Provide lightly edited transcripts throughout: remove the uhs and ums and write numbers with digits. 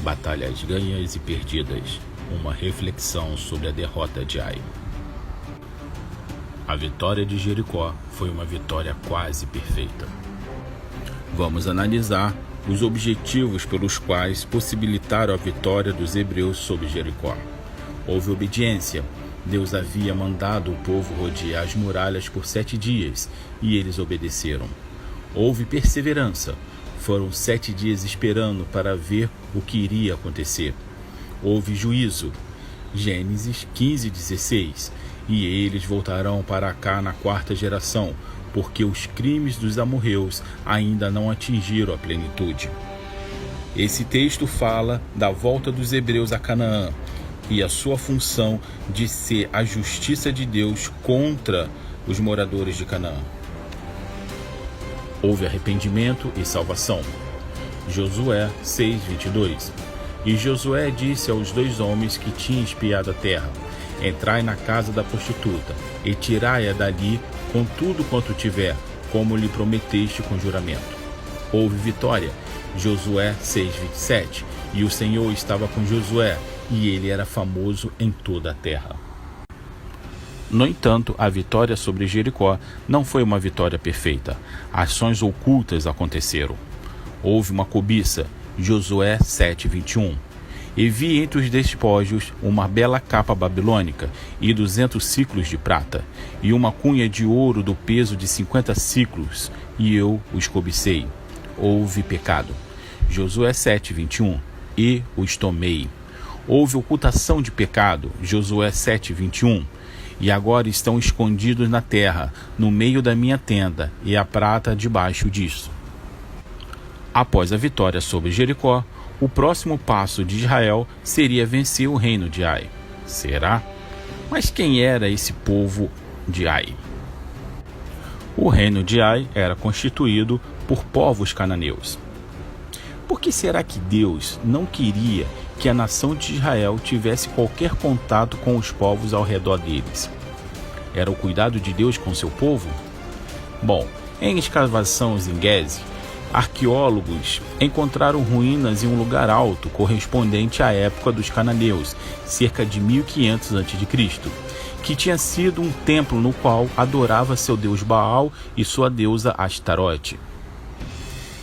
Batalhas ganhas e perdidas. Uma reflexão sobre a derrota de Ai. A vitória de Jericó foi uma vitória quase perfeita. Vamos analisar os objetivos pelos quais possibilitaram a vitória dos hebreus sobre Jericó. Houve obediência. Deus havia mandado o povo rodear as muralhas por 7 dias, e eles obedeceram. Houve perseverança. Foram 7 dias esperando para ver o que iria acontecer. Houve juízo. Gênesis 15:16. E eles voltarão para cá na 4ª geração, porque os crimes dos amorreus ainda não atingiram a plenitude. Esse texto fala da volta dos hebreus a Canaã e a sua função de ser a justiça de Deus contra os moradores de Canaã. Houve arrependimento e salvação. Josué 6:22. E Josué disse aos 2 homens que tinham espiado a terra: Entrai na casa da prostituta, e tirai-a dali com tudo quanto tiver, como lhe prometeste com juramento. Houve vitória. Josué 6:27. E o Senhor estava com Josué, e ele era famoso em toda a terra. No entanto, a vitória sobre Jericó não foi uma vitória perfeita. Ações ocultas aconteceram. Houve uma cobiça. Josué 7:21. E vi entre os despojos uma bela capa babilônica e 200 siclos de prata, e uma cunha de ouro do peso de 50 siclos, e eu os cobicei. Houve pecado. Josué 7:21. E os tomei. Houve ocultação de pecado. Josué 7:21. E agora estão escondidos na terra, no meio da minha tenda, e a prata debaixo disso. Após a vitória sobre Jericó, o próximo passo de Israel seria vencer o reino de Ai. Será? Mas quem era esse povo de Ai? O reino de Ai era constituído por povos cananeus. Por que será que Deus não queria que a nação de Israel tivesse qualquer contato com os povos ao redor deles? Era o cuidado de Deus com seu povo? Bom, em escavações em Geze, arqueólogos encontraram ruínas em um lugar alto correspondente à época dos cananeus, cerca de 1500 a.C., que tinha sido um templo no qual adorava seu deus Baal e sua deusa Astarote.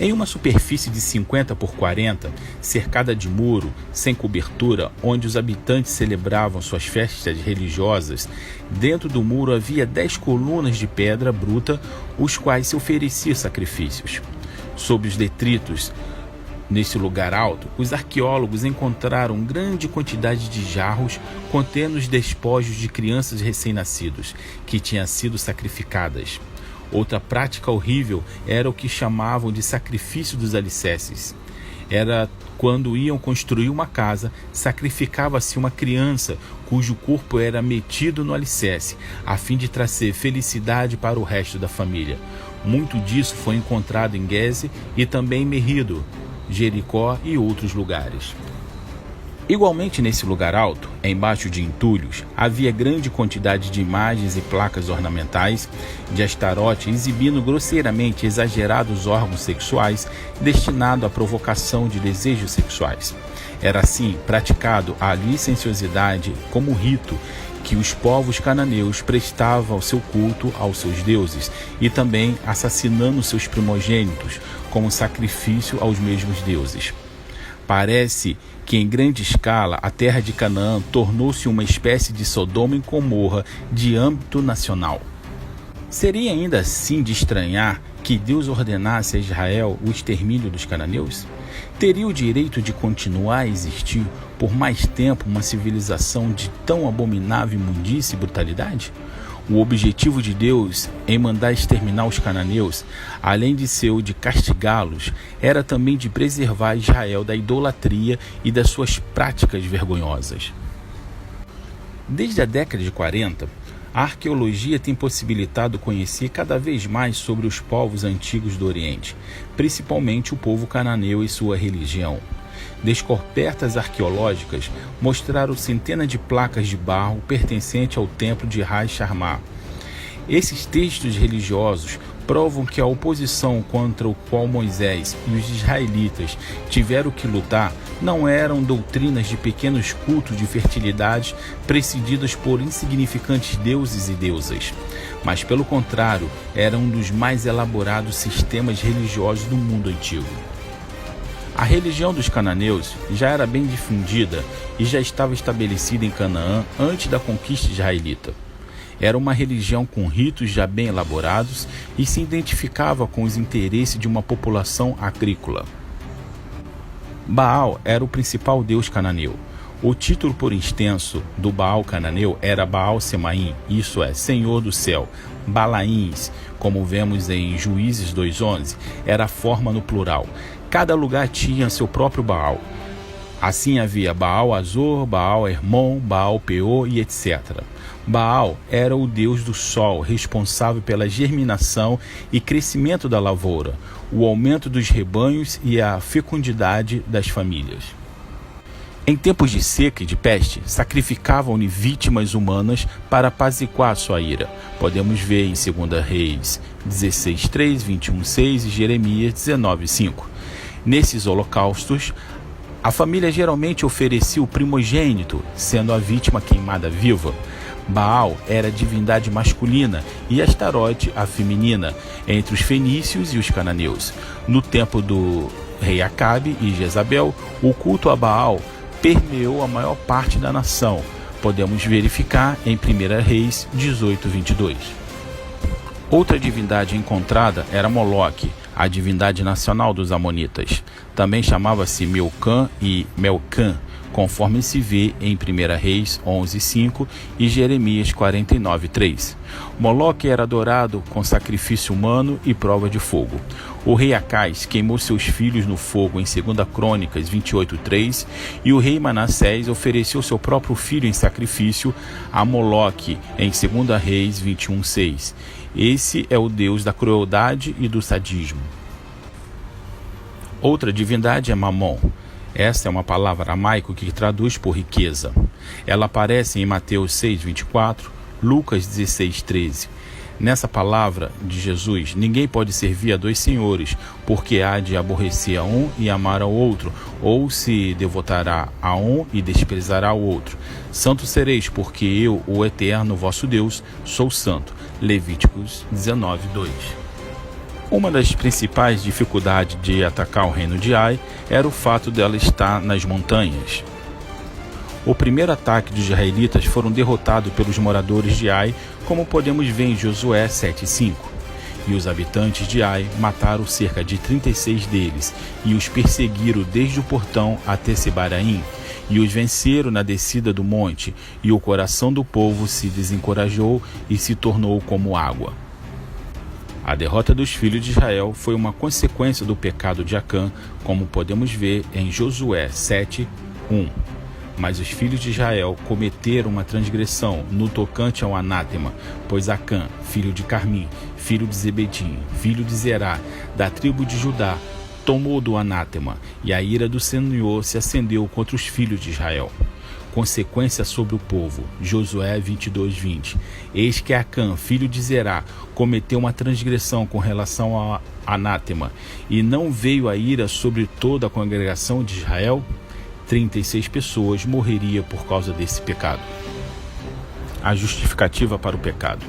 Em uma superfície de 50 por 40, cercada de muro, sem cobertura, onde os habitantes celebravam suas festas religiosas, dentro do muro havia 10 colunas de pedra bruta, os quais se ofereciam sacrifícios. Sob os detritos, nesse lugar alto, os arqueólogos encontraram grande quantidade de jarros contendo os despojos de crianças recém-nascidos, que tinham sido sacrificadas. Outra prática horrível era o que chamavam de sacrifício dos alicerces. Era quando iam construir uma casa, sacrificava-se uma criança cujo corpo era metido no alicerce, a fim de trazer felicidade para o resto da família. Muito disso foi encontrado em Geze e também em Megido, Jericó e outros lugares. Igualmente nesse lugar alto, embaixo de entulhos, havia grande quantidade de imagens e placas ornamentais de Astarote exibindo grosseiramente exagerados órgãos sexuais destinados à provocação de desejos sexuais. Era assim praticado a licenciosidade como rito que os povos cananeus prestavam seu culto aos seus deuses e também assassinando seus primogênitos como sacrifício aos mesmos deuses. Parece que em grande escala a terra de Canaã tornou-se uma espécie de Sodoma e Gomorra de âmbito nacional. Seria ainda assim de estranhar que Deus ordenasse a Israel o extermínio dos cananeus? Teria o direito de continuar a existir por mais tempo uma civilização de tão abominável imundície e brutalidade? O objetivo de Deus em mandar exterminar os cananeus, além de ser o de castigá-los, era também de preservar Israel da idolatria e das suas práticas vergonhosas. Desde a década de 40, a arqueologia tem possibilitado conhecer cada vez mais sobre os povos antigos do Oriente, principalmente o povo cananeu e sua religião. Descobertas arqueológicas mostraram centenas de placas de barro pertencentes ao templo de Rai Sharma. Esses textos religiosos provam que a oposição contra o qual Moisés e os israelitas tiveram que lutar não eram doutrinas de pequenos cultos de fertilidade precedidas por insignificantes deuses e deusas, mas pelo contrário, era um dos mais elaborados sistemas religiosos do mundo antigo. A religião dos cananeus já era bem difundida e já estava estabelecida em Canaã antes da conquista israelita. Era uma religião com ritos já bem elaborados e se identificava com os interesses de uma população agrícola. Baal era o principal deus cananeu. O título por extenso do Baal cananeu era Baal Semaim, isso é, Senhor do Céu. Balaíns, como vemos em Juízes 2:11, era a forma no plural. Cada lugar tinha seu próprio Baal. Assim havia Baal Azor, Baal Hermon, Baal Peor e etc. Baal era o deus do sol, responsável pela germinação e crescimento da lavoura, o aumento dos rebanhos e a fecundidade das famílias. Em tempos de seca e de peste, sacrificavam-lhe vítimas humanas para apaziguar sua ira. Podemos ver em 2 Reis 16:3, 21:6 e Jeremias 19:5. Nesses holocaustos, a família geralmente oferecia o primogênito, sendo a vítima queimada viva. Baal era a divindade masculina e Astarote a feminina, entre os fenícios e os cananeus. No tempo do rei Acabe e Jezabel, o culto a Baal permeou a maior parte da nação. Podemos verificar em 1 Reis 18:22. Outra divindade encontrada era Moloque, a divindade nacional dos amonitas. Também chamava-se Milcã e Melcã, conforme se vê em 1 Reis 11:5 e Jeremias 49:3. Moloque era adorado com sacrifício humano e prova de fogo. O rei Acais queimou seus filhos no fogo em 2 Crônicas 28:3 e o rei Manassés ofereceu seu próprio filho em sacrifício a Moloque em 2 Reis 21:6. Esse é o deus da crueldade e do sadismo. Outra divindade é Mamon. Esta é uma palavra aramaica que traduz por riqueza. Ela aparece em Mateus 6:24, Lucas 16:13. Nessa palavra de Jesus, ninguém pode servir a dois senhores, porque há de aborrecer a um e amar ao outro, ou se devotará a um e desprezará o outro. Santo sereis, porque eu, o Eterno vosso Deus, sou santo. Levíticos 19:2. Uma das principais dificuldades de atacar o reino de Ai era o fato dela estar nas montanhas. O primeiro ataque dos israelitas foram derrotados pelos moradores de Ai, como podemos ver em Josué 7:5. E os habitantes de Ai mataram cerca de 36 deles e os perseguiram desde o portão até Sebaraim, e os venceram na descida do monte, e o coração do povo se desencorajou e se tornou como água. A derrota dos filhos de Israel foi uma consequência do pecado de Acã, como podemos ver em Josué 7:1. Mas os filhos de Israel cometeram uma transgressão no tocante ao anátema, pois Acã, filho de Carmi, filho de Zebedim, filho de Zerá, da tribo de Judá, tomou do anátema, e a ira do Senhor se acendeu contra os filhos de Israel. Consequência sobre o povo, Josué 22:20. Eis que Acã, filho de Zerá, cometeu uma transgressão com relação ao anátema, e não veio a ira sobre toda a congregação de Israel? 36 pessoas morreriam por causa desse pecado. A justificativa para o pecado.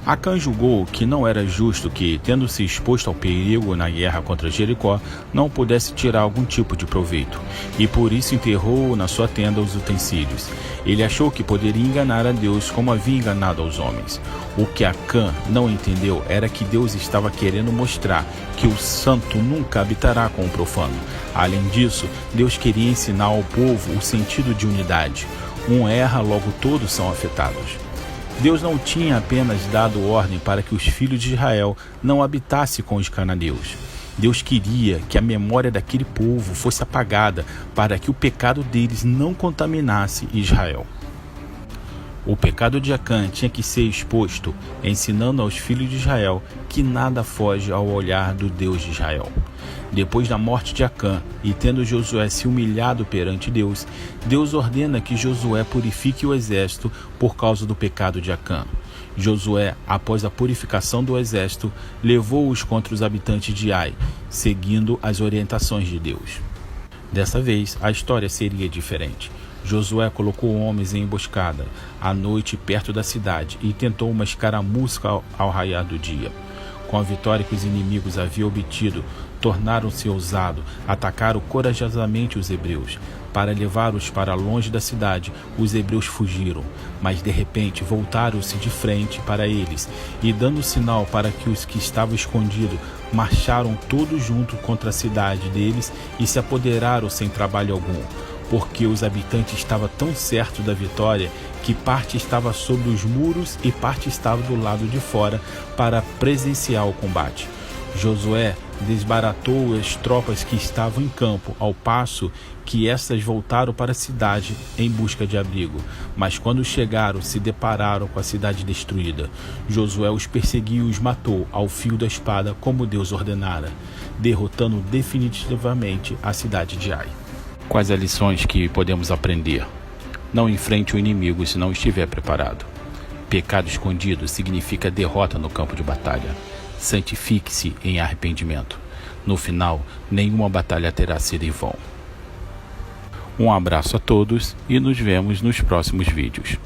Acã julgou que não era justo que, tendo se exposto ao perigo na guerra contra Jericó, não pudesse tirar algum tipo de proveito, e por isso enterrou na sua tenda os utensílios. Ele achou que poderia enganar a Deus como havia enganado aos homens. O que Acã não entendeu era que Deus estava querendo mostrar que o santo nunca habitará com o profano. Além disso, Deus queria ensinar ao povo o sentido de unidade. Um erra, logo todos são afetados. Deus não tinha apenas dado ordem para que os filhos de Israel não habitassem com os cananeus. Deus queria que a memória daquele povo fosse apagada para que o pecado deles não contaminasse Israel. O pecado de Acã tinha que ser exposto, ensinando aos filhos de Israel que nada foge ao olhar do Deus de Israel. Depois da morte de Acã, e tendo Josué se humilhado perante Deus, Deus ordena que Josué purifique o exército por causa do pecado de Acã. Josué, após a purificação do exército, levou-os contra os habitantes de Ai, seguindo as orientações de Deus. Dessa vez, a história seria diferente. Josué colocou homens em emboscada à noite perto da cidade e tentou uma escaramuça ao raiar do dia. Com a vitória que os inimigos haviam obtido, tornaram-se ousados, atacaram corajosamente os hebreus. Para levá-los para longe da cidade, os hebreus fugiram, mas de repente voltaram-se de frente para eles e, dando sinal para que os que estavam escondidos, marcharam todos juntos contra a cidade deles e se apoderaram sem trabalho algum, porque os habitantes estavam tão certos da vitória que parte estava sobre os muros e parte estava do lado de fora para presenciar o combate. Josué desbaratou as tropas que estavam em campo, ao passo que essas voltaram para a cidade em busca de abrigo. Mas quando chegaram, se depararam com a cidade destruída. Josué os perseguiu e os matou ao fio da espada, como Deus ordenara, derrotando definitivamente a cidade de Ai. Quais as lições que podemos aprender? Não enfrente o inimigo se não estiver preparado. Pecado escondido significa derrota no campo de batalha. Santifique-se em arrependimento. No final, nenhuma batalha terá sido em vão. Um abraço a todos e nos vemos nos próximos vídeos.